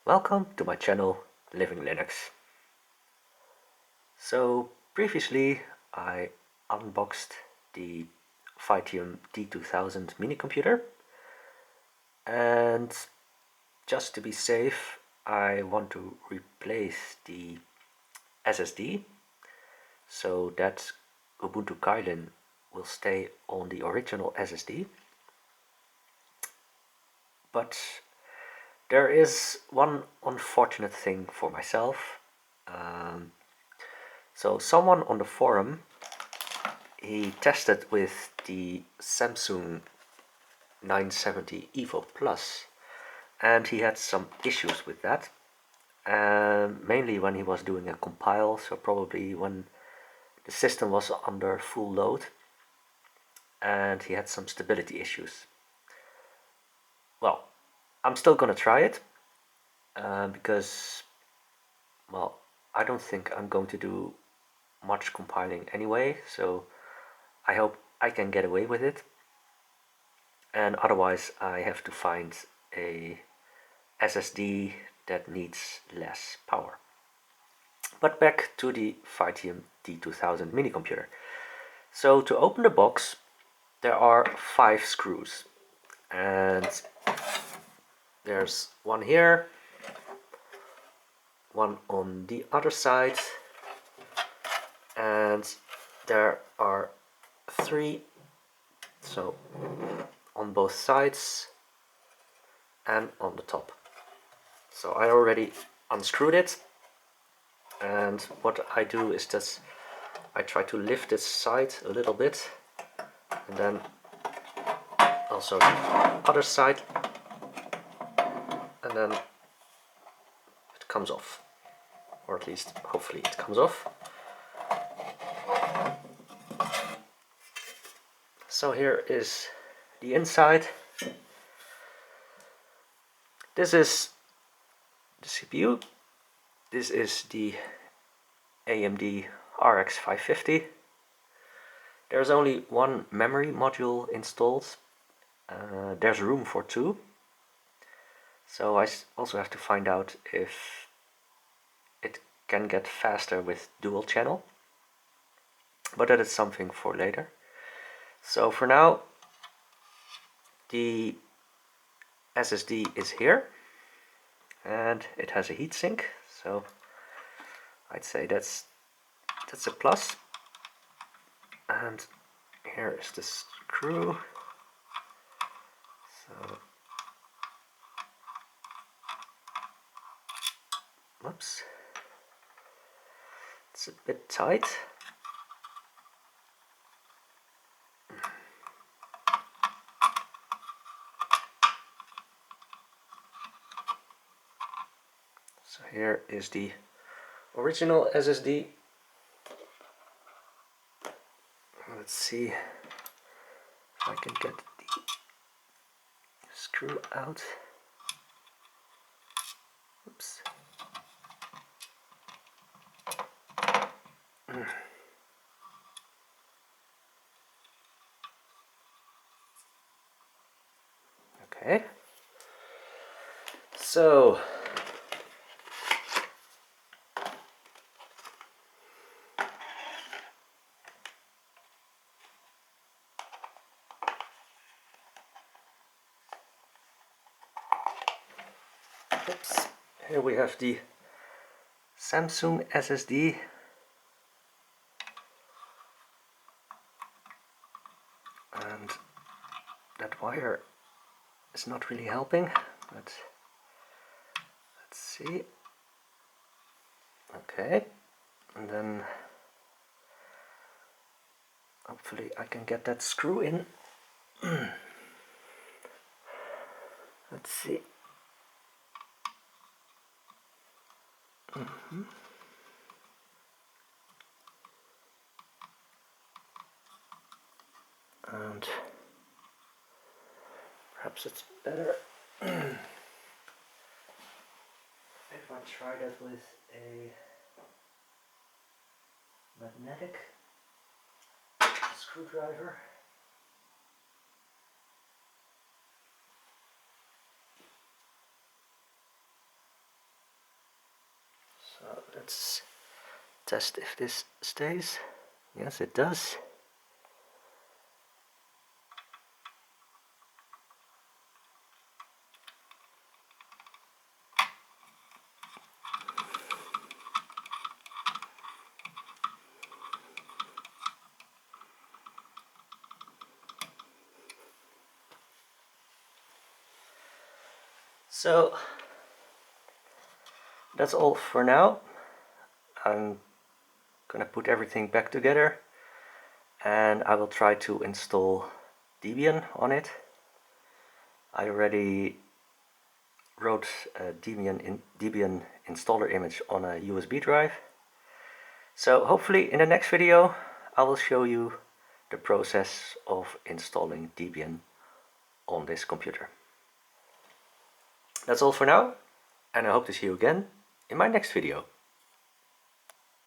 Welcome to my channel, Living Linux. So previously I unboxed the Phytium D2000 mini computer, and just to be safe I want to replace the SSD so that Ubuntu Kylin will stay on the original SSD. But there is one unfortunate thing for myself. So someone on the forum, he tested with the Samsung 970 Evo Plus, and he had some issues with that, mainly when he was doing a compile, so probably when the system was under full load, and he had some stability issues. Well, I'm still gonna try it, because, well, I don't think I'm going to do much compiling anyway, so I hope I can get away with it, and otherwise I have to find a SSD that needs less power. But back to the Phytium D2000 mini computer. So to open the box there are 5 screws, and there's one here, one on the other side, and there are 3, so on both sides and on the top. So I already unscrewed it, and what I do is that I try to lift this side a little bit, and then also the other side, and then it comes off, or at least hopefully it comes off. So here is the inside. This is the CPU. This is the AMD RX 550. There's only one memory module installed. There's room for 2. So I also have to find out if it can get faster with dual channel. But that is something for later. So for now, the SSD is here, and it has a heatsink, so I'd say that's a plus. And here is the screw. So, whoops, it's a bit tight. So here is the original SSD. Let's see if I can get the screw out. Oops. Okay. So oops. Here we have the Samsung SSD, and that wire is not really helping, but let's see. Okay, and then hopefully I can get that screw in. Let's see. And perhaps it's better if I try that with a magnetic screwdriver. So let's test if this stays. Yes, it does. So that's all for now. I'm gonna put everything back together and I will try to install Debian on it. I already wrote a Debian installer image on a USB drive. So hopefully in the next video I will show you the process of installing Debian on this computer. That's all for now, and I hope to see you again in my next video.